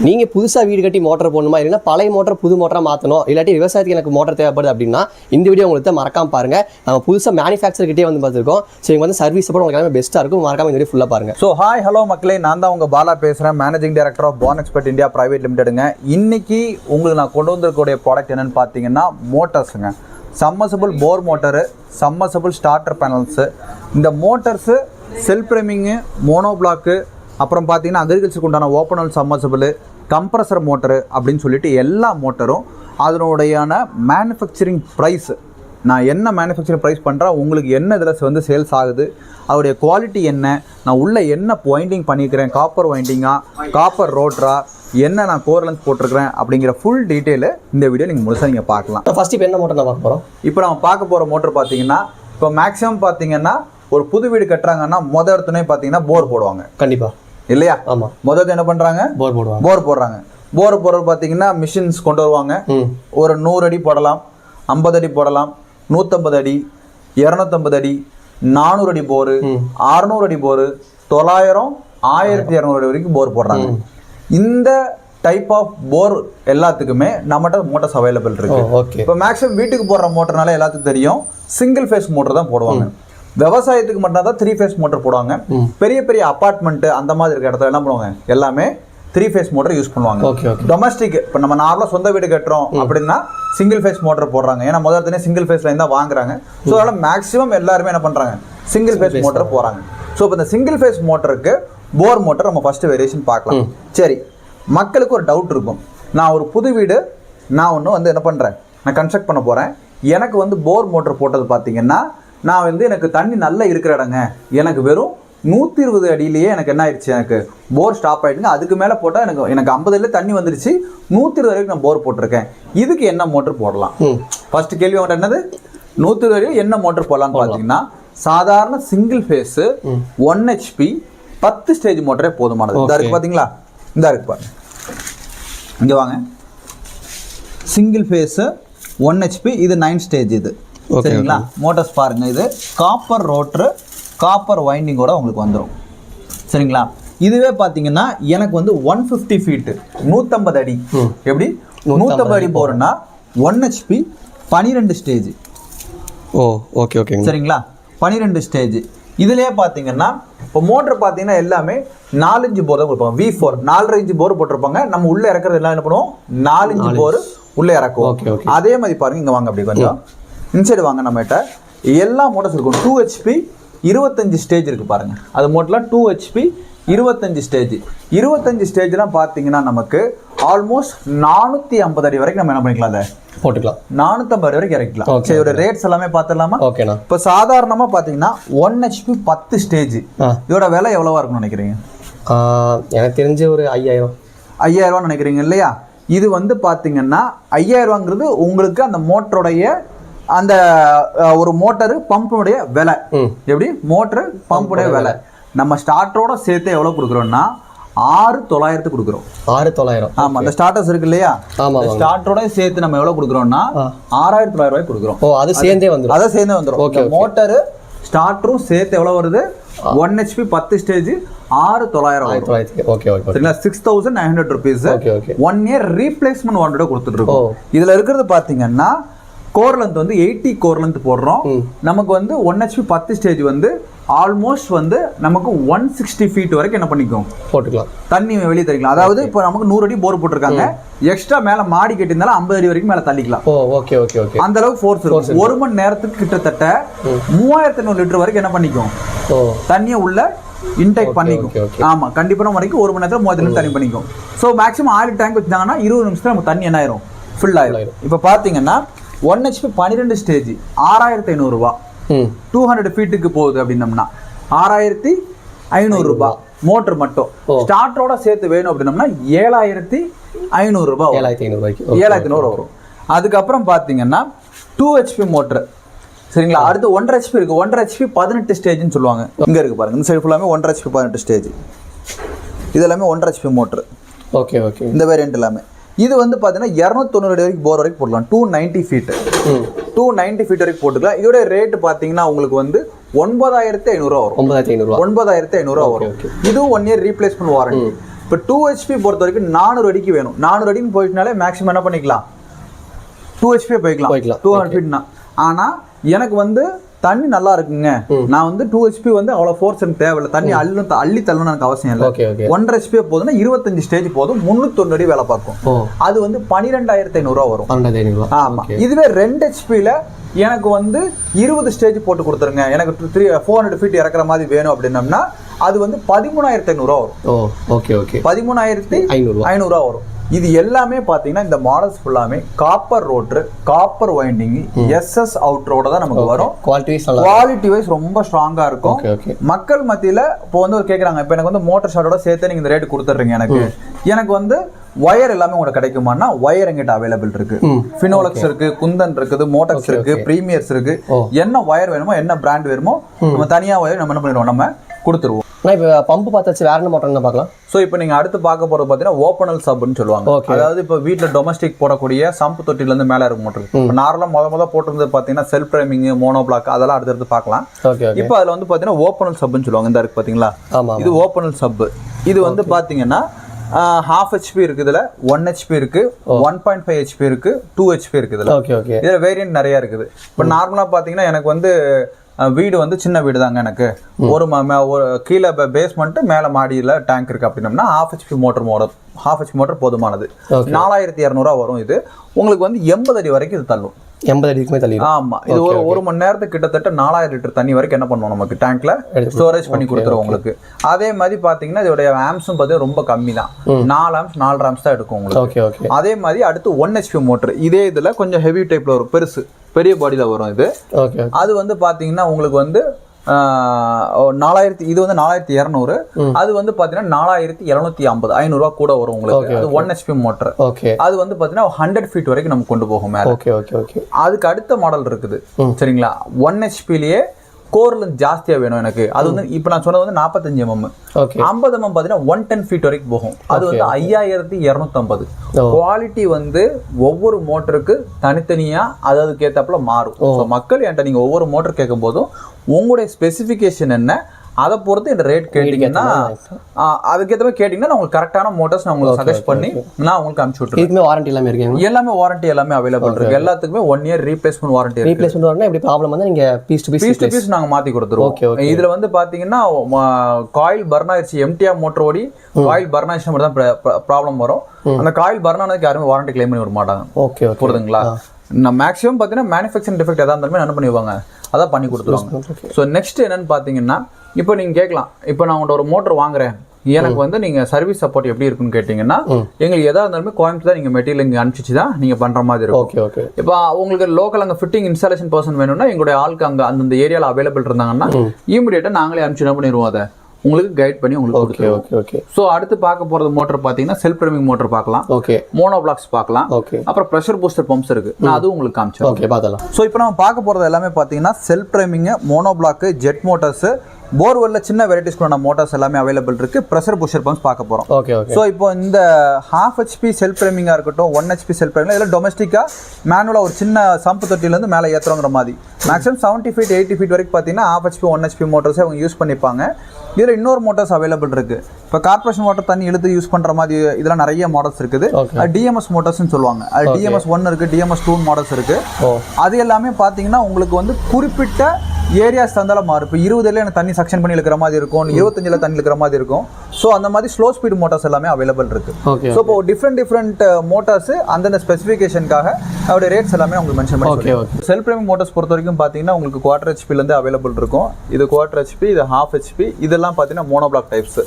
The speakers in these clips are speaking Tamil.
நீங்கள் புதுசாக வீடு கட்டி மோட்டர் போடணுமா, இல்லைன்னா பழைய மோட்டர் புது மோட்டராக மாற்றணும், இல்லாட்டி விவசாயத்துக்கு எனக்கு மோட்டர் தேவைப்படுது அப்படின்னா இந்த வீடியோ உங்களுக்கு மறக்காம பாருங்கள். நம்ம புதுசாக மேனுஃபேக்சர்கிட்டே வந்து பார்த்துருக்கோம். ஸோ இங்கே வந்து சர்வீஸ் சப்போர்ட் உங்களுக்கு எல்லாமே பெஸ்ட்டாக இருக்கும். மறக்காம இந்த வீடியோ ஃபுல்லாக பாருங்கள். ஸோ ஹாய் ஹலோ மக்களே, நான் தான் உங்கள் பாலா பேசுகிறேன், managing director of born expert India private லிமிடெடுங்க. இன்னைக்கு உங்களுக்கு நான் கொண்டு வந்திருக்கக்கூடிய ப்ராடக்ட் என்னென்னு பார்த்தீங்கன்னா மோட்டர்ஸுங்க. Submersible bore motor, submersible starter panels. இந்த motors self priming, mono block, அப்புறம் பார்த்தீங்கன்னா அக்ரிகல்ச்சருக்கு உண்டான ஓப்பனல் சம்மர்சபிள், கம்ப்ரஸர் மோட்டரு அப்படின்னு சொல்லிட்டு எல்லா மோட்டரும் அதனுடையான மேனுஃபேக்சரிங் ப்ரைஸ், நான் என்ன மேனுஃபேக்சரிங் ப்ரைஸ் பண்ணுறேன், உங்களுக்கு என்ன இதில் வந்து சேல்ஸ் ஆகுது, அதோடைய குவாலிட்டி என்ன, நான் உள்ளே என்ன வைண்டிங் பண்ணியிருக்கிறேன், காப்பர் வைண்டிங்காக, காப்பர் ரோட்டரா, என்ன நான் கோர் லென்த் போட்டிருக்கிறேன் அப்படிங்கிற ஃபுல் டீட்டெயிலு இந்த வீடியோ நீங்கள் முழுசாக நீங்கள் பார்க்கலாம். ஃபஸ்ட்டு இப்போ என்ன மோட்டர் நான் பார்க்க போகிறோம். இப்போ நம்ம பார்க்க போகிற மோட்டர் பார்த்தீங்கன்னா, இப்போ மேக்ஸிமம் பார்த்தீங்கன்னா ஒரு புது வீடு கட்டுறாங்கன்னா முதல் இடத்துனே பார்த்தீங்கன்னா போர் போடுவாங்க. கண்டிப்பாக இல்லையா? ஆமாம். முதல்ல என்ன பண்ணுறாங்க, போர் போடுறாங்க. போர் போடுறது பார்த்தீங்கன்னா மிஷின்ஸ் கொண்டு வருவாங்க. ஒரு 100 அடி போடலாம், 50 அடி போடலாம், 150 அடி, 250 அடி, 400 அடி போரு, 600 அடி போரு, 900, 1200 அடி வரைக்கும் போர் போடுறாங்க. இந்த டைப் ஆஃப் போர் எல்லாத்துக்குமே நம்மகிட்ட மோட்டர்ஸ் அவைலபிள் இருக்கு. இப்போ மேக்ஸிமம் வீட்டுக்கு போடுற மோட்டர்னால எல்லாத்துக்கும் தெரியும், சிங்கிள் ஃபேஸ் மோட்டர் தான் போடுவாங்க. விவசாயத்துக்கு மட்டும் தான் 3 ஃபேஸ் மோட்டர் போடுவாங்க. பெரிய பெரிய அப்பார்ட்மெண்ட் அந்த மாதிரி இருக்க இடத்துல என்ன பண்ணுவாங்க, எல்லாமே 3 ஃபேஸ் மோட்டர் யூஸ் பண்ணுவாங்க. டொமஸ்டிக் இப்போ நம்ம நார்மலாக சொந்த வீடு கட்டுறோம் அப்படின்னா சிங்கிள் ஃபேஸ் மோட்டர் போடுறாங்க. ஏன்னா முதல்ல சிங்கிள் ஃபேஸ்ல இருந்தா வாங்குறாங்க. ஸோ அதனால மேக்ஸிமம் எல்லாருமே என்ன பண்றாங்க, சிங்கிள் ஃபேஸ் மோட்டர் போறாங்க. ஸோ இப்போ இந்த சிங்கிள் ஃபேஸ் மோட்டருக்கு போர் மோட்டர் நம்ம ஃபர்ஸ்ட் வேரியேஷன் பார்க்கலாம். சரி, மக்களுக்கு ஒரு டவுட் இருக்கும், நான் ஒரு புது வீடு நான் ஒன்று வந்து என்ன பண்றேன், நான் கன்ஸ்ட்ரக்ட் பண்ண போறேன், எனக்கு வந்து போர் மோட்டர் போட்டது பார்த்தீங்கன்னா நான் வந்து எனக்கு தண்ணி நல்லா இருக்கிற இடங்க, எனக்கு வெறும் 120 அடியிலேயே எனக்கு என்ன ஆயிடுச்சு, எனக்கு போர் ஸ்டாப் ஆகிடுங்க, அதுக்கு மேலே போட்டால் எனக்கு 50 அடியில் தண்ணி வந்துருச்சு, 120 வரைக்கும் நான் போர் போட்டிருக்கேன், இதுக்கு என்ன மோட்டர் போடலாம்? ஃபர்ஸ்ட் கேள்வி அவங்கள்ட்ட என்னது, 120 அடியில் என்ன மோட்டர் போடலாம்னு பார்த்தீங்கன்னா சாதாரண சிங்கிள் ஃபேஸ் 1 HP 10 ஸ்டேஜ் மோட்டரே போதுமானது. இந்த இருக்கு பார்த்தீங்களா, இந்த இருக்கு பாருங்க, இங்கே வாங்க, சிங்கிள் ஃபேஸ் 1 HP, இது 9 ஸ்டேஜ். இது சரிங்களா, மோட்டர்ஸ் பாருங்க, இது காப்பர் ரோட்டரு, காப்பர் வைண்டிங்கோட உங்களுக்கு வந்துடும். சரிங்களா, இதுவே பார்த்தீங்கன்னா எனக்கு வந்து 150 ஃபீட்டு 150 அடி, எப்படி 150 அடி போறேன்னா 1 HP 12 ஸ்டேஜ். ஓகே ஓகே சரிங்களா, 12 ஸ்டேஜ். இதுலயே பார்த்தீங்கன்னா இப்போ மோட்டர் பார்த்தீங்கன்னா எல்லாமே 4 இன்ச் போர் தான் கொடுப்பாங்க. V4 4.5 இன்ச் போர் போட்டிருப்பாங்க. நம்ம உள்ள இறக்குறது எல்லாம் என்ன பண்ணுவோம், 4 இன்ச் போர் உள்ள இறக்குவோம். அதே மாதிரி பாருங்க, இங்க வாங்க, அப்படி கொஞ்சம் இன்சைடு வாங்க. நம்மகிட்ட எல்லா மோட்டர்ஸ் இருக்கும். 2 HP 25 ஸ்டேஜ் இருக்கு பாருங்க, அது மோட்டர்ல 2 HP 25 ஸ்டேஜ். 25 ஸ்டேஜ்லாம் பார்த்தீங்கன்னா நமக்கு ஆல்மோஸ்ட் 450 அடி வரைக்கும் நம்ம என்ன பண்ணிக்கலாம், அதை போட்டுக்கலாம், 450 அடி வரைக்கும் இறக்கலாம். சரி, ஒரு ரேட்ஸ் எல்லாமே பார்த்துடலாமா? ஓகேண்ணா. இப்போ சாதாரணமாக பார்த்தீங்கன்னா 1 HP 10 ஸ்டேஜ், இதோட விலை எவ்வளவா இருக்கும்னு நினைக்கிறீங்க? எனக்கு தெரிஞ்ச ஒரு 5000 நினைக்கிறீங்க இல்லையா? இது வந்து பார்த்தீங்கன்னா 5000 உங்களுக்கு அந்த மோட்டருடைய அந்த ஒரு மோட்டரு பம்புடைய விலை. எப்படி மோட்டரு பம்புடைய விலை நம்ம ஸ்டார்டரோட சேர்த்து எவ்வளவு கொடுக்குறோம்னா 6900 கொடுக்குறோம். 6900. ஆமா, அந்த ஸ்டார்டர்ஸ் இருக்கு இல்லையா, ஸ்டார்டரோட சேர்த்து நம்ம எவ்வளவு கொடுக்குறோம்னா 6900 ரூபாய் கொடுக்குறோம். அது சேர்ந்தே வந்துடும். அதை சேர்ந்தே வந்துடும். மோட்டரு ஸ்டார்டரும் சேர்த்து எவ்வளவு வருது, 1 HP 10 ஸ்டேஜ் 6900. சரிங்களா, 6900 rupees. 1 year ரீப்ளேஸ்மெண்ட் வாரண்டியோட கொடுத்துட்டு இருக்கோம். இதுல இருக்கிறது பாத்தீங்கன்னா கோர் லென்த் வந்து 80 கோர் லென்த் போடுறோம். நமக்கு வந்து 1 HP 10 ஸ்டேஜ் வந்து ஆல்மோஸ்ட் வந்து நமக்கு 160 ஃபீட் வரைக்கும் என்ன பண்ணிக்கும், போட்டுக்கலாம், தண்ணி வெளியே தள்ளிக்கலாம். அதாவது இப்போ நமக்கு 100 அடி போர் போட்டிருக்காங்க, எக்ஸ்ட்ரா மேல மாடி கட்டியிருந்தாலும் 50 அடி வரைக்கும் மேல தள்ளிக்கலாம். அந்த அளவுக்கு ஃபோர்ஸ் இருக்கும். 1 மணி நேரத்துக்கு கிட்டத்தட்ட 3500 லிட்டர் வரைக்கும் என்ன பண்ணிக்கும், தண்ணியை உள்ள இன்டேக் பண்ணிக்கும். ஆமா, கண்டிப்பா வரைக்கும் 1 மணி நேரத்துல 30 லிட்டர் தண்ணி பண்ணிக்கும். ஸோ மேக்ஸிமம் 1000 டேங்க் வச்சாங்கன்னா 20 நிமிஷத்துல நமக்கு தண்ணி என்ன ஆயிரும், ஃபுல் ஆயிரும். இப்போ பாத்தீங்கன்னா 1 HP 12 ஸ்டேஜ் 6500 ரூபாய். 200 ஃபீட்டுக்கு போகுது அப்படின்னம்னா 6500 ரூபாய் மோட்டர் மட்டும். ஸ்டார்டரோட சேர்த்து வேணும் அப்படின்னம்னா 7500 ரூபாய், 7500 வரும். அதுக்கப்புறம் பாத்தீங்கன்னா 2 HP மோட்டர். சரிங்களா, அடுத்து 1.5 HP இருக்கு. 1.5 HP 18 ஸ்டேஜ்னு சொல்லுவாங்க. இங்க இருக்கு பாருங்க, இந்த சைடு ஃபுல்லாமே 1.5 HP 18 ஸ்டேஜ். இது எல்லாமே 1.5 HP மோட்டர். இந்த வேரியன்ட் எல்லாமே. இது வந்து பார்த்தீங்கன்னா 290 அடி வரைக்கும் போர் வரைக்கும் போடலாம். 290 ஃபீட் 290 ஃபீட் வரைக்கும் போட்டுக்கலாம். இதோட ரேட்டு பார்த்தீங்கன்னா உங்களுக்கு வந்து 9500 வரும். 9500 வரும். இதுவும் 1 இயர் ரீப்ளேஸ்மெண்ட் வாரண்டி. இப்போ 2 HP பொறுத்த வரைக்கும் 400 அடிக்கு வேணும். 400 அடின்னு போயிட்டுனாலே மேக்ஸிமம் என்ன பண்ணிக்கலாம், 2 HP போய்க்கலாம் 200 ஃபீட்னா. ஆனால் எனக்கு வந்து தண்ணி நல்லா இருக்குங்க, நான் வந்து 2 HP வந்து அவ்வளோ ஃபோர்ஸ் எனக்கு தேவையில்லை, தண்ணி அள்ளி தள்ளணும்னு எனக்கு அவசியம் இல்லை. 1.5 HP போதுன்னா 25 ஸ்டேஜ் போதும், 390 அடி வேலை பார்க்கும். அது வந்து 12,500 வரும். ஆமாம். இதுவே 2 HP-ல எனக்கு வந்து 20 ஸ்டேஜ் போட்டு கொடுத்துருங்க, எனக்கு 400 ஃபீட் இறக்குற மாதிரி வேணும் அப்படின்னம்னா அது வந்து 13,500 வரும். 13,500 வரும். இது எல்லாமே பார்த்தீங்கன்னா இந்த மாடல்ஸ் ஃபுல்லாமே காப்பர் ரோட்ரு, காப்பர் வைண்டிங், SS அவுட்ரோட தான் நமக்கு வரும். குவாலிட்டி வைஸ் ரொம்ப ஸ்ட்ராங்காக இருக்கும். மக்கள் மத்தியில் இப்போ வந்து ஒரு கேட்குறாங்க, இப்போ எனக்கு வந்து மோட்டர் ஷாட்டோட சேர்த்து நீங்கள் இந்த ரேட்டு கொடுத்துட்றீங்க, எனக்கு வந்து ஒயர் எல்லாமே உங்களுக்கு கிடைக்குமானா ஒயர் எங்கிட்ட அவைலபிள் இருக்கு. ஃபினோலக்ஸ் இருக்கு, குந்தன் இருக்குது, மோட்டக்ஸ் இருக்கு, பிரீமியர்ஸ் இருக்கு. என்ன ஒயர் வேணுமோ, என்ன பிராண்ட் வேணுமோ நம்ம தனியாக ஒயர் நம்ம என்ன பண்ணிடுவோம், நம்ம கொடுத்துருவோம். இப்போ பம்பு பார்த்தாச்சு, வேற என்ன மோட்டர் பார்க்கலாம். ஸோ இப்போ நீங்கள் அடுத்து பார்க்க போகிறது பார்த்தீங்கன்னா ஓப்பனல் சப்னு சொல்லுவாங்க. அதாவது இப்போ வீட்டில் டொமஸ்டிக் போடக்கூடிய சம்பு தொட்டிலேருந்து மேலே இருக்க மோட்டர். இப்போ நார்மலாக முத போட்டிருந்தது பார்த்தீங்கன்னா செல்ஃப் ப்ரைமிங், மோனோ பிளாக் அதெல்லாம் அடுத்தடுத்து பார்க்கலாம். இப்போ அதில் வந்து பார்த்தீங்கன்னா ஓப்பனல் சப்னு சொல்லுவாங்க. இந்த இருக்கு பார்த்தீங்களா, இது ஓப்பனல் சப். இது வந்து பார்த்தீங்கன்னா 1/2 HP இருக்கு, இதுல 1 HP இருக்கு, 1.5 HP இருக்கு, 2 HP இருக்கு. இதுல வேரியன்ட் நிறைய இருக்குது. இப்போ நார்மலா பாத்தீங்கன்னா எனக்கு வந்து வீடு வந்து சின்ன வீடு தாங்க, எனக்கு ஒரு கீழே பேஸ்மெண்ட் மேல மாடியில டேங்க் இருக்கு அப்படின்னம்னா 1/2 HP மோட்டர் போதுமானது. 4,200 வரும். இது உங்களுக்கு வந்து 80 அடி வரைக்கும் இது தள்ளும். 80 அடிக்குமே தள்ளி. ஆமா. இது ஒரு மணி நேரத்துக்கு கிட்டத்தட்ட 4000 லிட்டர் தண்ணி வரைக்கும் என்ன பண்ணுவோம், நமக்கு டேங்க்ல ஸ்டோரேஜ் பண்ணி கொடுத்துரும் உங்களுக்கு. அதே மாதிரி பாத்தீங்கன்னா இதோட ஆம்ஸும் பார்த்தீங்கன்னா ரொம்ப கம்மி தான், 4 ஆம்ஸ் 4 ஆம்ஸ் தான் எடுக்கும் உங்களுக்கு. அதே மாதிரி அடுத்து 1 HP மோட்டர். இதே இதுல கொஞ்சம் ஹெவி டைப்ல வரும், பெரிய பாடியில வரும் இது. அது வந்து பாத்தீங்கன்னா உங்களுக்கு வந்து 4000, இது வந்து 4200. அது வந்து பாத்தீங்கன்னா 4750, 500 ரூபா கூட வரும் உங்களுக்கு. அது 1 HP மோட்டர். அது வந்து பாத்தீங்கன்னா 100 ஃபீட் வரைக்கும் நம்ம கொண்டு போகும் மேல. அதுக்கு அடுத்த மாடல் இருக்குது சரிங்களா. 1 HP-லயே கோர்ல ஜாஸ்தியா வேணும் எனக்கு. அது வந்து இப்போ நான் சொன்னது வந்து 45 mm. 50 mm பாத்தீங்கன்னா 110 ஃபீட் வரைக்கும் போகும். அது வந்து 5250. குவாலிட்டி வந்து ஒவ்வொரு மோட்டருக்கு தனித்தனியா அதுக்கு ஏத்தாப்புல மாறும். மக்கள் என்கிட்ட நீங்க ஒவ்வொரு மோட்டர் கேட்கும் போதும் உங்களுடைய ஸ்பெசிஃபிகேஷன் என்ன, அதை பொறுத்து இந்த ரேட் கேட்டீங்கன்னா அதுக்கேற்ற மாதிரி கேட்டீங்கன்னா நான் உங்களுக்கு கரெக்டான மோட்டர்ஸ் நான் உங்களுக்கு சஜஸ்ட் பண்ணி நான் உங்களுக்கு அனுப்பிச்சு விட்டுருவேன். வாரண்டி எல்லாமே இருக்கு. எல்லாமே வாரண்டி எல்லாமே அவைலபிள் இருக்கு. எல்லாத்துக்குமே 1 year ரீப்ளேஸ்மெண்ட் வாரண்டி இருக்கு. ரீப்ளேஸ்மெண்ட் வாரண்டி எப்படி ப்ராப்ளம் வந்து நீங்க பீஸ் டு பீஸ் நாங்க மாத்தி கொடுத்துருவோம். இதுல வந்து பாத்தீங்கன்னா காயில் பர்ன் ஆயிடுச்சு, எம்டிஆர் மோட்டர் ஓடி காயில் பர்ன் ஆயிடுச்சு மட்டும் தான் ப்ராப்ளம் வரும். அந்த காயில் பர்ன் ஆனதுக்கு யாருமே வாரண்டி கிளைம் பண்ணி வர மாட்டாங்க. புரியுதுங்களா. நான் மேக்ஸிமம் பாத்தீங்கன்னா மேனுஃபேக்சரிங் டிஃபெக்ட் எதா இருந்தாலுமே என்ன பண்ணிடுவாங்க, அதான் பண்ணி கொடுத்துருவாங்க. ஸோ நெக்ஸ்ட் என்னன்னு பாத்தீங்கன்னா, இப்போ நீங்க கேட்கலாம், இப்போ நான் உங்கள்கிட்ட ஒரு மோட்டர் வாங்குறேன், எனக்கு வந்து நீங்க சர்வீஸ் சப்போர்ட் எப்படி இருக்குன்னு கேட்டீங்கன்னா, எங்களுக்கு எதா இருந்தாலுமே கோயம்புத்தூர் தான் நீங்க மெட்டீரியல் இங்க அனுப்பிச்சு தான் நீங்க பண்ற மாதிரி இருக்கும். இப்போ உங்களுக்கு லோக்கல் அங்க ஃபிட்டிங் இன்ஸ்டாலேஷன் பர்சன் வேணும்னா எங்களுடைய ஆளுக்கு அங்க அந்த ஏரியால அவைலபிள் இருந்தாங்கன்னா இமீடியட்டா நாங்களே அனுப்பிச்சு என்ன பண்ணிடுவோம், அதை உங்களுக்கு கைட் பண்ணி உங்களுக்கு. ஸோ அடுத்து பார்க்க போறது மோட்டர் பாத்தீங்கன்னா செல்ஃப் ப்ரைமிங் மோட்டர் பார்க்கலாம், மோனோ பிளாக்ஸ் பார்க்கலாம், அப்புறம் ப்ரெஷர் பூஸ்டர் பம்ப்ஸ் இருக்கு. நான் அதுவும் உங்களுக்கு காமிச்சேன். ஸோ இப்போ நம்ம பார்க்க போறது எல்லாமே பாத்தீங்கன்னா self priming, mono block, jet motors, போர்வெல்ல சின்ன வெரைட்டிஸ்க்கான மோட்டார்ஸ் எல்லாமே அவைலபிள் இருக்கு. ப்ரெஷர் புஷர் பம்ப்ஸ் பார்க்க போறோம். ஸோ இப்போ இந்த 1/2 HP செல்ஃப் ப்ரைமிங்கா இருக்கட்டும், 1 HP செல்ஃப் ப்ரைமிங் இதெல்லாம் டொமஸ்டிக்கா மேனுவலா ஒரு சின்ன சம்பு தொட்டிலேருந்து மேலே ஏற்றுறங்கிற மாதிரி மேக்ஸிமம் 70 ஃபீட் 80 ஃபீட் வரைக்கும் பார்த்தீங்கன்னா 1/2 HP 1 HP மோட்டர்ஸே அவங்க யூஸ் பண்ணிப்பாங்க. இதில் இன்னொரு மோட்டர்ஸ் அவைலபிள் இருக்கு. இப்போ கார்பரேஷன் வாட்டர் தண்ணி இழுத்து யூஸ் பண்ற மாதிரி இதெல்லாம் நிறைய மாடல்ஸ் இருக்குது. டிஎம்எஸ் மோட்டர்ஸ்னு சொல்லுவாங்க. அது டிஎம்எஸ் 1 இருக்கு, டிஎம்எஸ் 2 மாடல்ஸ் இருக்கு. அது எல்லாமே பார்த்தீங்கன்னா உங்களுக்கு வந்து குறிப்பிட்ட ஏரியாஸ் தந்தாலும் மாறும். இப்போ 20 எனக்கு தண்ணி சக்ஷன் பண்ணி இழுக்கிற மாதிரி இருக்கும், 25 தண்ணி இழுக்கிற மாதிரி இருக்கும். ஸோ அந்த மாதிரி ஸ்லோ ஸ்பீட் மோட்டார்ஸ் எல்லாமே அவைலபிள் இருக்கு. ஸோ இப்போ டிஃப்ரெண்ட் மோட்டார்ஸ் அந்தந்த ஸ்பெசிஃபிகேஷனுக்காக அவருடைய ரேட்ஸ் எல்லாமே உங்களுக்கு மென்ஷன் பண்ணி. செல்ஃப் ப்ரைமிங் மோட்டார்ஸ் பொறுத்த வரைக்கும் பார்த்தீங்கன்னா உங்களுக்கு 1/4 HP அவைலபிள் இருக்கும். இது 1/4 HP, இது 1/2 HP, இதெல்லாம் பார்த்தீங்கன்னா மோனோ பிளாக் டைப்ஸ்.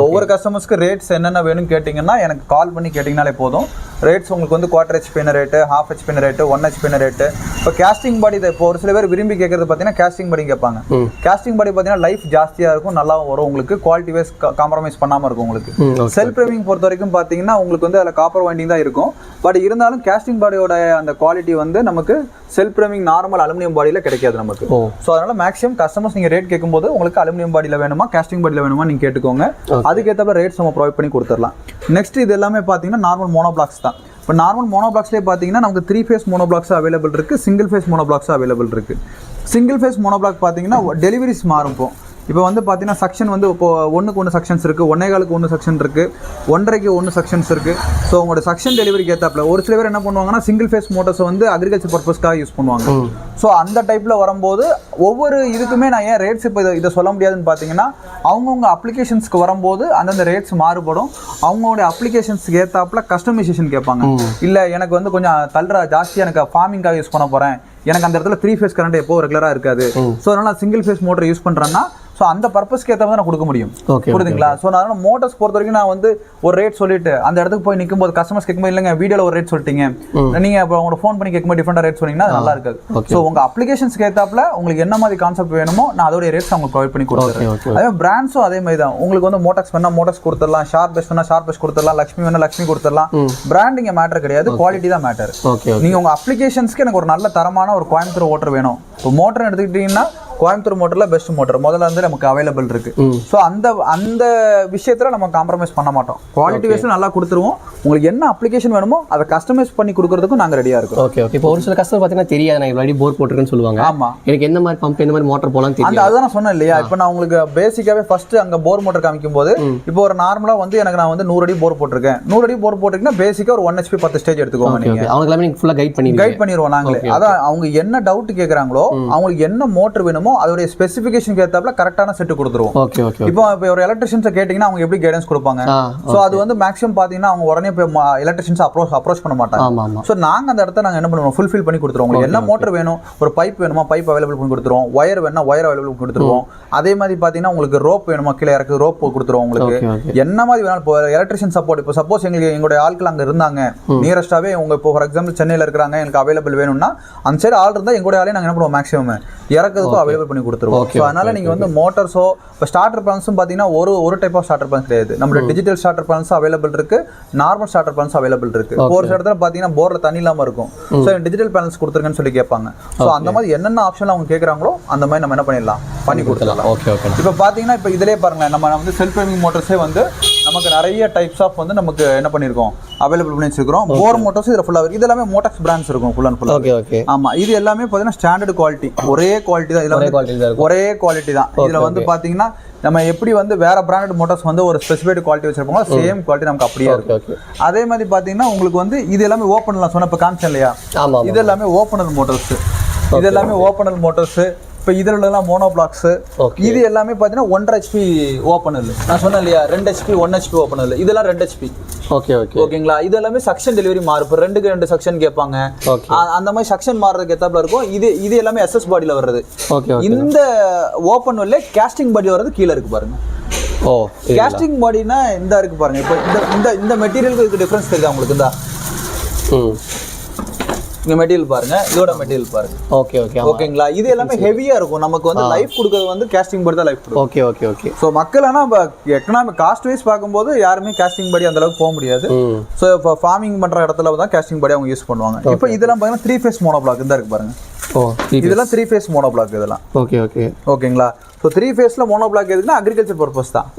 ஒவ்வொரு கஸ்டமர்ஸ்க்கு ரேட்ஸ் என்னென்ன வேணும்னு கேட்டிங்கன்னா எனக்கு கால் பண்ணி கேட்டிங்கனாலே போதும். ரேட்ஸ் உங்களுக்கு வந்து 1/4 HP rate, 1/2 HP rate, 1 HP rate. இப்போ கேஸ்டிங் பாடி இப்போ ஒரு சில பேர் விரும்பி கேட்கறது பார்த்தீங்கன்னா கேஸ்டிங் பாடி கேட்பாங்க. கேஸ்டிங் பாடி பார்த்தீங்கன்னா லைஃப் ஜாஸ்தியாக இருக்கும், நல்லா வரும் உங்களுக்கு, குவாலிட்டி வைஸ் காம்ப்ரமைஸ் பண்ணாமல் இருக்கும் உங்களுக்கு. செல்ஃப் ப்ரைமிங் பொறுத்த வரைக்கும் பார்த்தீங்கன்னா உங்களுக்கு வந்து அதில் காப்பர் வைண்டிங் தான் இருக்கும். பட் இருந்தாலும் கேஸ்டிங் பாடியோட அந்த குவாலிட்டி வந்து நமக்கு செல்ஃப் ப்ரைமிங் நார்மல் அலுமினியம் பாடியில் கிடைக்காது நமக்கு. ஸோ அதனால மேக்ஸிமம் கஸ்டமர்ஸ் நீங்கள் ரேட் கேட்கும்போது உங்களுக்கு அலுமினியம் பாடியில் வேணுமா கேஸ்டிங் பாடியில் வேணுமா நீங்கள் கேட்டுக்கோங்க. அதுக்கேற்ற ரேட்ஸ் நம்ம ப்ரொவைட் பண்ணி கொடுத்துடலாம். நெக்ஸ்ட் இது எல்லாமே பார்த்தீங்கன்னா நார்மல் மோனோ பிளாக்ஸ் தான். இப்போ நார்மல் மோனோ பிளாக்ஸ்லேயே பார்த்தீங்கன்னா நமக்கு 3 ஃபேஸ் மோனோ பிளாக்ஸ் அவைலபிள் இருக்குது, single phase mono blocks available இருக்குது. சிங்கிள் ஃபேஸ் மோனோ பிளாக் பார்த்தீங்கன்னா டெலிவரிஸ் மாறும். இப்போ வந்து பார்த்தீங்கன்னா செக்ஷன் வந்து இப்போ 1க்கு 1 செக்ஷன்ஸ் இருக்குது, 1.25க்கு 1 செக்ஷன் இருக்குது, 1.5க்கு 1 செக்ஷன்ஸ் இருக்குது. ஸோ உங்களோட செக்ஷன் டெலிவரிக்கு ஏற்றாப்புல ஒரு சில பேர் என்ன பண்ணுவாங்கன்னா சிங்கிள் ஃபேஸ் மோட்டர்ஸ் வந்து அக்ரிகல்ச்சர் பர்பஸ்க்காக யூஸ் பண்ணுவாங்க. ஸோ அந்த டைப்பில் வரும்போது ஒவ்வொரு இதுக்குமே நான் ஏன் ரேட்ஸ் இப்போ இதை சொல்ல முடியாதுன்னு பார்த்தீங்கன்னா அவங்கவுங்க அப்ளிகேஷன்ஸ்க்கு வரும்போது அந்தந்த ரேட்ஸ் மாறுபடும். அவங்களோட அப்ளிகேஷன்ஸ்க்கு ஏற்றாப்புல கஸ்டமைசேஷன் கேட்பாங்க. இல்லை எனக்கு வந்து கொஞ்சம் தள்ளுற ஜாஸ்தியாக எனக்கு ஃபார்மிங்காக யூஸ் பண்ண போகிறேன், எனக்கு அந்த இடத்துல 3 ஃபேஸ் கரண்ட் எப்போ ரெகுலராக இருக்காது, ஸோ அதனால் சிங்கிள் ஃபேஸ் மோட்டர் யூஸ் பண்ணுறேன்னா ஸோ அந்த பர்பஸ்க்கு ஏற்ற மாதிரி நான் கொடுக்க முடியும். புரியுதுங்களா? ஸோ நான் மோட்டர்ஸ் பொறுத்த வரைக்கும் நான் வந்து ஒரு ரேட் சொல்லிட்டு அந்த இடத்துக்கு போய் நிற்கும்போது கஸ்டமர்ஸ் கேட்கும்போது இல்லைங்க வீடியோவில் ஒரு ரேட் சொல்லிட்டீங்க, நீங்கள் இப்போ உங்களோட ஃபோன் பண்ணி கேட்கும்போது டிஃப்ரெண்டாக ரேட் சொன்னீங்கன்னா அது நல்லா இருக்காது. ஸோ உங்கள் அப்ளிகேஷன்ஸ்க்கு ஏற்றாப்புல உங்களுக்கு என்ன மாதிரி கான்செப்ட் வேணுமோ நான் அதோடைய ரேட்ஸ் உங்களுக்கு ப்ரொவைட் பண்ணி கொடுத்துருவேன். அதே பிராண்ட்ஸும் அதே மாதிரி தான். உங்களுக்கு வந்து மோட்டர்ஸ் வேணா மோட்டர்ஸ் கொடுத்துடலாம், ஷார்ப் பெஸ்ட் வேணா ஷார்ப் பெஸ்ட் கொடுத்துடலாம், லக்ஷ்மி வேணா லக்ஷ்மி கொடுத்துடலாம். பிராண்டிங் மேட்டர் கிடையாது, குவாலிட்டி தான் மேட்டர். நீங்கள் உங்கள் அப்ளிகேஷன்ஸ்க்கு எனக்கு ஒரு நல்ல தரமான ஒரு கோயம்புத்தூர் ஓட்டர் வேணும். இப்போ மோட்டர் எடுத்துக்கிட்டீங்கன்னா கோயம்புத்தூர் மோட்டரில் பெஸ்ட் மோட்டர் முதல்ல வந்து நமக்கு அவைலபிள் இருக்கு. ஸோ அந்த விஷயத்தில் நம்ம காம்ப்ரமைஸ் பண்ண மாட்டோம். குவாலிட்டி வைஸும் நல்லா கொடுத்துருவோம். உங்களுக்கு என்ன அப்ளிகேஷன் வேணுமோ அதை கஸ்டமைஸ் பண்ணி கொடுக்கறதுக்கும் நாங்கள் ரெடியாக இருக்கோம். Okay okay. இப்போ ஒரு சில கஸ்டமர் பார்த்தீங்கன்னா தெரியாது நான் இவ்வளோ போர் போட்டிருக்கேன்னு சொல்லுவாங்க. ஆமாம், எனக்கு எந்த மாதிரி பம்ப் எந்த மாதிரி மோட்டர் போகலாம் தெரியும். அதுதான் நான் சொன்னேன் இல்லையா. இப்போ நான் உங்களுக்கு பேசிக்காகவே ஃபர்ஸ்ட் அங்கே போர் மோட்டர் காமிக்கும் போது இப்போ ஒரு நார்மலாக வந்து எனக்கு நான் வந்து 100 அடி போர் போட்டிருக்கேன். 100 அடி போர் போட்டிருக்கீங்கன்னா பேசிக்காக ஒரு 1 HP 10 ஸ்டேஜ் எடுத்துக்கோங்க. நீங்கள் அவங்க எல்லாமே நீங்கள் ஃபுல்லாக கைட் பண்ணிடுவோம் நாங்களே. அதான் அவங்க என்ன டவுட் கேட்குறாங்களோ அவங்களுக்கு என்ன மோட்டர் வேணுமோ அதோடைய ஸ்பெசிஃபிகேஷன் ஏற்றாப்புல கரெக்டான செட் கொடுத்துருவோம். இப்போ ஒரு எலக்ட்ரிஷியன்ஸை கேட்டிங்கன்னா அவங்க எப்படி கைடன்ஸ் கொடுப்பாங்க. ஸோ அது வந்து மேக்ஸிமம் பார்த்தீங்கன்னா அவங்க உடனே போய் எலக்ட்ரிஷியன்ஸ் அப்ரோச் பண்ண மாட்டாங்க. ஸோ நாங்கள் அந்த இடத்த நாங்கள் என்ன பண்ணுவோம், ஃபுல்ஃபில் பண்ணி கொடுத்துருவோம். உங்களுக்கு என்ன மோட்டர் வேணும், ஒரு பைப் வேணுமா பைப் அவைலபிள் பண்ணி கொடுத்துருவோம், ஒயர் வேணுமா ஒயர் அவைலபிள் பண்ணி கொடுத்துருவோம். அதே மாதிரி பார்த்தீங்கன்னா உங்களுக்கு ரோப் வேணுமா கீழே இறக்கு ரோப் கொடுத்துருவோம். உங்களுக்கு என்ன மாதிரி வேணாலும் இப்போ எலக்ட்ரிஷியன் சப்போர்ட் இப்போ சப்போஸ் எங்களுடைய ஆட்கள் அங்கே இருந்தாங்க நியரஸ்டாகவே உங்க இப்போ ஃபார் எக்ஸாம்பிள் சென்னையில் இருக்கிறாங்க, எனக்கு அவைலபிள் வேணும்னா அந்த சைடு ஆள் இருந்தால் எங்களுடைய ஆளே நாங்கள் என்ன பண்ணுவோம் மேக்ஸிமம் இறக்கிறதுக்கும் அவைலபிள் பண்ணி கொடுத்துருவோம். ஸோ அதனால நீங்கள் வந்து மோட்டர்ஸோ இப்போ ஸ்டார்டர் பிளான்ஸும் பார்த்தீங்கன்னா ஒரு டைப் ஆஃப் ஸ்டார்டர் பிளான்ஸ் கிடையாது. நம்மளோட டிஜிட்டல் ஸ்டார்டர் பிளான்ஸும் அவைலபிள் இருக்கு, நார்மல் ஸ்டார்டர் பிளான்ஸ் அவைலபிள் இருக்கு. ஒரு சில இடத்துல பார்த்தீங்கன்னா போர்ல தண்ணி இல்லாமல் இருக்கும். ஸோ டிஜிட்டல் பிளான்ஸ் கொடுத்துருங்கன்னு சொல்லி கேட்பாங்க. ஸோ அந்த மாதிரி என்னென்ன ஆப்ஷன் அவங்க கேட்குறாங்களோ அந்த மாதிரி நம்ம என்ன பண்ணிடலாம் பண்ணி கொடுத்துடலாம். இப்போ பார்த்தீங்கன்னா இப்போ இதிலே பாருங்களேன், நம்ம வந்து செல்ஃப் ட்ரைவிங் மோட்டர்ஸே வந்து நமக்கு நிறைய டைப்ஸ் ஆஃப் வந்து நமக்கு என்ன பண்ணியிருக்கோம் அவைலபிள் பண்ணி வச்சிருக்கோம். போர் மோட்டர்ஸ் இதில் ஃபுல்லாக இது எல்லாமே மோட்டர்ஸ் பிராண்ட்ஸ் இருக்கும் ஃபுல் அண்ட் ஃபுல்லாக. ஆமாம், இது எல்லாமே பார்த்தீங்கன்னா ஸ்டாண்டர்ட் குவாலிட்டி, ஒரே குவாலிட்டி தான். இதில் ஒரே குவாலிட்டி தான். இதில் வந்து பார்த்தீங்கன்னா நம்ம எப்படி வந்து வேற பிராண்டட் மோட்டர்ஸ் வந்து ஒரு ஸ்பெசிஃபைடு குவாலிட்டி வச்சிருப்போம், சேம் குவாலிட்டி நமக்கு அப்படியே இருக்கு. அதே மாதிரி பார்த்தீங்கன்னா உங்களுக்கு வந்து இது எல்லாமே ஓப்பன்லாம் சொன்ன இப்போ காமிச்சேன் இல்லையா, இது எல்லாமே ஓப்பனல் மோட்டர்ஸ். இது எல்லாமே ஓப்பனல் மோட்டர்ஸ். இப்போ இதில் உள்ளலாம் மோனோ பிளாக்ஸு. இது எல்லாமே பார்த்தீங்கன்னா 1.5 HP ஓப்பனல். நான் சொன்னேன் இல்லையா 2 HP 1 HP ஓப்பனல். இதெல்லாம் 2 HP. ஓகேங்களா? இது எல்லாமே செக்ஷன் டெலிவரி மாறும். இப்போ 2க்கு 2 செக்ஷன் கேட்பாங்க, அந்த மாதிரி செக்ஷன் மாறுறதுக்கு ஏத்தாப்புல இருக்கும். இது எல்லாமே SS பாடியில் வர்றது. இந்த ஓப்பன் உள்ள கேஸ்டிங் பாடி வர்றது கீழே இருக்கு பாருங்க. கேஸ்டிங் பாடினா இந்த இருக்கு பாருங்க. இப்போ இந்த மெட்டீரியலுக்கு இதுக்கு டிஃபரன்ஸ் தெரியுதா உங்களுக்கு? இந்த மெட்டீரியல் பாருங்க, இதோட மெட்டீரியல் பாருங்க. ஓகேங்களா? இது எல்லாமே ஹெவியா இருக்கும். நமக்கு வந்து லைஃப் கொடுக்கிறது வந்து கேஸ்டிங் பாடி தான் லைஃப் கொடுக்கும். ஸோ மக்கள் ஆனால் எக்கனாமிக் காஸ்ட் வைஸ் பார்க்கும்போது யாருமே கேஸ்டிங் பாடி அந்த அளவுக்கு போக முடியாது. ஸோ இப்போ ஃபார்மிங் பண்ற இடத்துல தான் கேஸ்டிங் பாடி அவங்க யூஸ் பண்ணுவாங்க. இப்போ இதெல்லாம் பார்த்தீங்கன்னா 3 ஃபேஸ் மோனோ பிளாக் இந்த இருக்கு பாருங்க. இதெல்லாம் 3 ஃபேஸ் மோனோ பிளாக் இதெல்லாம். ஓகேங்களா? ஸோ 3 ஃபேஸ்ல மோனோ பிளாக் எதுக்குன்னா அக்ரிகல்ச்சர் பர்பஸ் தான்.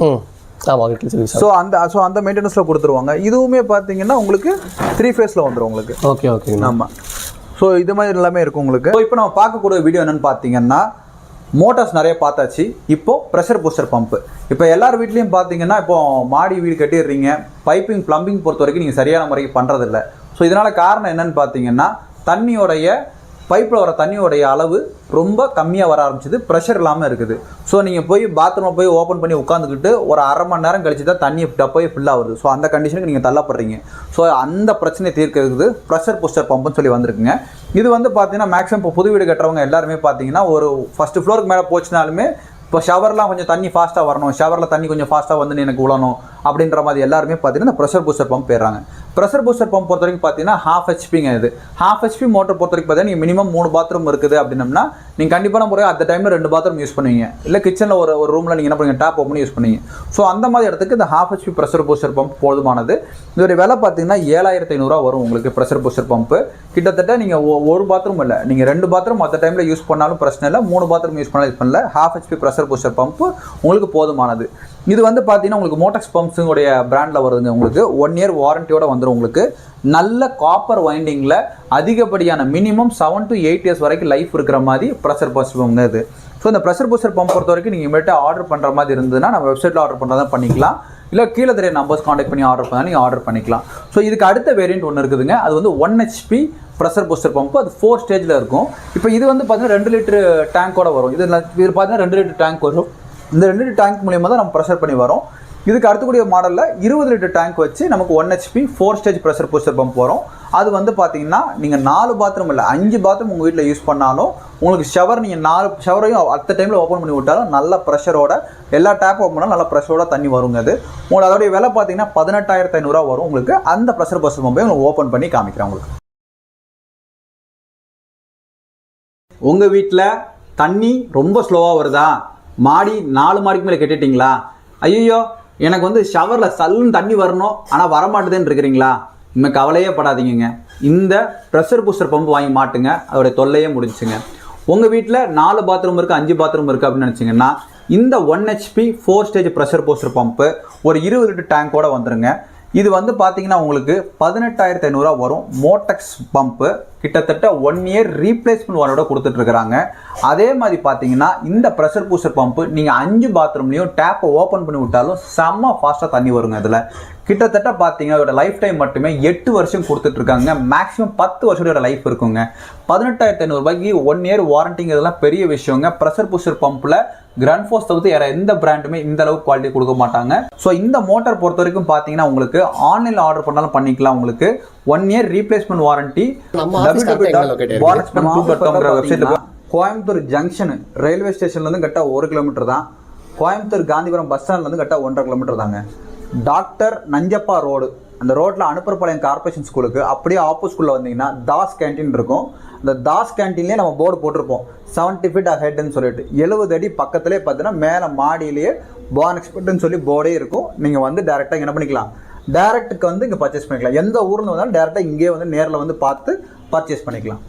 ஸோ அந்த மெயின்டெனன்ஸ்ல கொடுத்துருவாங்க. இதுவுமே பார்த்தீங்கன்னா உங்களுக்கு 3 ஃபேஸ்ல வந்துடும் உங்களுக்கு. ஆமாம். ஸோ இது மாதிரி எல்லாமே இருக்கும் உங்களுக்கு. இப்போ நம்ம பார்க்கக்கூடிய வீடியோ என்னன்னு பார்த்தீங்கன்னா மோட்டார்ஸ் நிறைய பார்த்தாச்சு. இப்போ ப்ரெஷர் பூஸ்டர் பம்பு. இப்போ எல்லார் வீட்லேயும் பார்த்தீங்கன்னா இப்போ மாடி வீடு கட்டிடுறீங்க, பைப்பிங் பிளம்பிங் பொறுத்த வரைக்கும் நீங்கள் சரியான முறைக்கு பண்ணுறதில்ல. ஸோ இதனால் காரணம் என்னன்னு பார்த்தீங்கன்னா தண்ணியோடைய பைப்பில் வர தண்ணியோடைய அளவு ரொம்ப கம்மியாக வர ஆரம்பிச்சிது, ப்ரெஷர் இல்லாமல் இருக்குது. ஸோ நீங்கள் போய் பாத்ரூமை போய் ஓப்பன் பண்ணி உட்காந்துக்கிட்டு ஒரு அரை மணி நேரம் கழிச்சு தான் தண்ணி டப்போய் ஃபில் ஆகுது. ஸோ அந்த கண்டிஷனுக்கு நீங்கள் தள்ளப்படுறீங்க. ஸோ அந்த பிரச்சனையை தீர்க்கிறதுக்கு ப்ரெஷர் பூஸ்டர் பம்புன்னு சொல்லி வந்திருக்குங்க. இது வந்து பார்த்தீங்கன்னா மேக்ஸிமம் இப்போ புது வீடு கட்டுறவங்க எல்லாருமே பார்த்தீங்கன்னா ஒரு ஃபஸ்ட்டு ஃப்ளோருக்கு மேலே போச்சுனாலுமே இப்போ ஷவர்லாம் கொஞ்சம் தண்ணி ஃபாஸ்ட்டாக வரணும், ஷவரில் தண்ணி கொஞ்சம் ஃபாஸ்ட்டாக வந்து எனக்கு விழணும் அப்படின்ற மாதிரி எல்லாருமே பார்த்தீங்கன்னா ப்ரெஷர் பூஸ்டர் பம்ப் போயிடுறாங்க. ப்ரெஷர் பூஸ்டர் பம்ப் பொறுத்த வரைக்கும் பார்த்தீங்கன்னா 1/2 HPங்க. இது 1/2 HP மோட்டர் பொறுத்த வரைக்கும் பார்த்தீங்கன்னா நீங்கள் மினிமம் 3 பாத்ரூம் இருக்குது அப்படின்னம்னா நீங்கள் கண்டிப்பான முறையாக அந்த டைமில் 2 பாத்ரூம் யூஸ் பண்ணுவீங்க. இல்லை கிச்சனில் ஒரு ரூமில் நீங்கள் என்ன பண்ணுவீங்க டேப் ஓப்பன் யூஸ் பண்ணுவீங்க. ஸோ அந்த மாதிரி இடத்துக்கு இந்த 1/2 HP ப்ரெஷர் பூஸ்டர் பம்ப் போதுமானது. இதோடைய விலை பார்த்தீங்கன்னா 7500 வரும் உங்களுக்கு ப்ரெஷர் பூஸ்டர் பம்ப்பு. கிட்டத்தட்ட நீங்கள் ஒரு பாத்ரூம் இல்லை, நீங்கள் 2 பாத்ரூம் மற்ற டைமில் யூஸ் பண்ணாலும் பிரச்சனை இல்லை, 3 பாத்ரூம் யூஸ் பண்ணாலும் யூஸ் பண்ணல. 1/2 HP ப்ரெஷர் பூஸ்டர் பம்ப்பு உங்களுக்கு போதுமானது. இது வந்து பார்த்தீங்கன்னா உங்களுக்கு மோட்டக்ஸ் பம்ப்ஸ் பம்ப்ஸுடைய பிராண்டில் வருதுங்க. உங்களுக்கு 1 இயர் வாரண்டியோட வந்துடும். உங்களுக்கு நல்ல காப்பர் வைண்டிங்கில் அதிகப்படியான மினிமம் 7 to 8 இயர்ஸ் வரைக்கும் லைஃப் இருக்கிற மாதிரி ப்ரெஷர் பூஸ்டர் பம்ப் இது. ஸோ இந்த ப்ரெஷர் பூஸ்டர் பம்ப் பொறுத்த வரைக்கும் நீங்கள் இமீடியட்டாக ஆர்டர் பண்ணுற மாதிரி இருந்ததுன்னா நம்ம வெப்சைட்டில் ஆர்டர் பண்ணுறதா பண்ணிக்கலாம். இல்லை கீழே தெரிய நம்பர்ஸ் காண்டாக்ட் பண்ணி ஆர்டர் பண்ணால் நீங்கள் ஆர்டர் பண்ணிக்கலாம். ஸோ இதுக்கு அடுத்த வேரியண்ட் ஒன்று இருக்குதுங்க. அது வந்து 1 HP ப்ரெஷர் பூஸ்டர் பம்ப். அது 4 ஸ்டேஜில் இருக்கும். இப்போ இது வந்து பார்த்தீங்கன்னா 2 லிட்டர் டேங்கோட வரும். இது பார்த்தீங்கன்னா 2 லிட்டர் டேங்க் வரும். இந்த 2 லிட்டர் டேங்க் மூலியமாக தான் நம்ம ப்ரெஷர் பண்ணி வரும். இதுக்கு அடுத்தக்கூடிய மாடலில் 20 லிட்டர் டேங்க் வச்சு நமக்கு 1 HP 4 stage pressure booster pump வரும். அது வந்து பார்த்தீங்கன்னா நீங்கள் 4 பாத்ரூம் இல்லை 5 பாத்ரூம் உங்கள் வீட்டில் யூஸ் பண்ணாலும் உங்களுக்கு ஷவர் நீங்கள் 4 ஷவரையும் அடுத்த டைமில் ஓப்பன் பண்ணி விட்டாலும் நல்ல ப்ரெஷரோட எல்லா டேப் ஓப்பன் பண்ணாலும் நல்ல ப்ரெஷரோட தண்ணி வருங்க. அது உங்களுக்கு அதோடைய விலை பார்த்தீங்கன்னா 18,500 வரும். உங்களுக்கு அந்த ப்ரெஷர் பூஸ்டர் பம்பை உங்களுக்கு ஓப்பன் பண்ணி காமிக்கிறேன். உங்களுக்கு உங்கள் வீட்டில் தண்ணி ரொம்ப ஸ்லோவாக வருதா, மாடி 4 மாடிக்கு மேலே கட்டிட்டீங்களா, ஐயோ எனக்கு வந்து ஷவரில் சல்லுன்னு தண்ணி வரணும் ஆனால் வரமாட்டுதுன்னு இருக்கிறீங்களா, இனிமேல் கவலையே படாதீங்க. இந்த ப்ரெஷர் பூஸ்டர் பம்பு வாங்கி மாட்டுங்க, அதோடைய தொல்லையே முடிஞ்சுங்க. உங்கள் வீட்டில் 4 பாத்ரூம் இருக்குது 5 பாத்ரூம் இருக்குது அப்படின்னு நினச்சிங்கன்னா இந்த 1 HP 4 stage pressure booster pump ஒரு 20 லிட்டர் டேங்கோட வந்துருங்க. இது வந்து பார்த்தீங்கன்னா உங்களுக்கு 18,500 வரும். மோட்டெக்ஸ் பம்பு கிட்டத்தட்ட 1 இயர் ரீப்ளேஸ்மெண்ட் வாரண்டோட கொடுத்துட்ருக்குறாங்க. அதே மாதிரி பார்த்தீங்கன்னா இந்த ப்ரெஷர் பூஸ்டர் பம்பு நீங்கள் 5 பாத்ரூம்லேயும் டேப்பை ஓப்பன் பண்ணி விட்டாலும் செம்ம ஃபாஸ்ட்டாக தண்ணி வருங்க. இதில் கிட்டத்தட்ட பார்த்தீங்கன்னா அதோட லைஃப் டைம் மட்டுமே 8 வருஷம் கொடுத்துட்ருக்காங்க. மேக்ஸிமம் 10 வருஷத்தோட லைஃப் இருக்குங்க. 18,500 1 இயர் வாரண்டிங்கிறதுலாம் பெரிய விஷயங்க. ப்ரெஷர் பூஸ்டர் பம்பில் கிராண்ட் ஃபோர்ஸ் தவிர்த்து வேறு எந்த பிராண்டுமே இந்த அளவுக்கு குவாலிட்டி கொடுக்க மாட்டாங்க. ஸோ இந்த மோட்டார் பொறுத்த வரைக்கும் பார்த்தீங்கன்னா உங்களுக்கு ஆன்லைனில் ஆர்டர் பண்ணாலும் பண்ணிக்கலாம். உங்களுக்கு 1 இயர் ரீப்ளேஸ்மெண்ட் வாரண்டி வெப்சைட்ல. கோயம்புத்தூர் ஜங்ஷன் ரயில்வே ஸ்டேஷன்லேருந்து கரெக்டாக 1 கிலோமீட்டர் தான். கோயம்புத்தூர் காந்திபுரம் பஸ் ஸ்டாண்ட்லேருந்து கரெக்டாக 1.5 கிலோமீட்டர் தாங்க. டாக்டர் நஞ்சப்பா ரோடு அந்த ரோட்டில் அனுப்புறப்பாளையம் கார்பரேஷன் ஸ்கூலுக்கு அப்படியே ஆப்போசிட்ல வந்தீங்கன்னா தாஸ் கேன்டீன் இருக்கும். அந்த தாஸ் கேன்டீன்லேயே நம்ம போர்டு போட்டிருப்போம் 70 feet அஹெட்னு சொல்லிட்டு. 70 அடி பக்கத்துலேயே பார்த்தீங்கன்னா மேலே மாடியிலேயே பான் எக்ஸ்பர்ட்னு சொல்லி போர்டே இருக்கும். நீங்கள் வந்து டேரெக்டாக என்ன பண்ணிக்கலாம், டேரெக்டுக்கு வந்து இங்கே பர்ச்சேஸ் பண்ணிக்கலாம். எந்த ஊர்ல வந்தாலும் டேரெக்டாக இங்கேயே வந்து நேரில் வந்து பார்த்து பர்ச்சேஸ் பண்ணிக்கலாம்.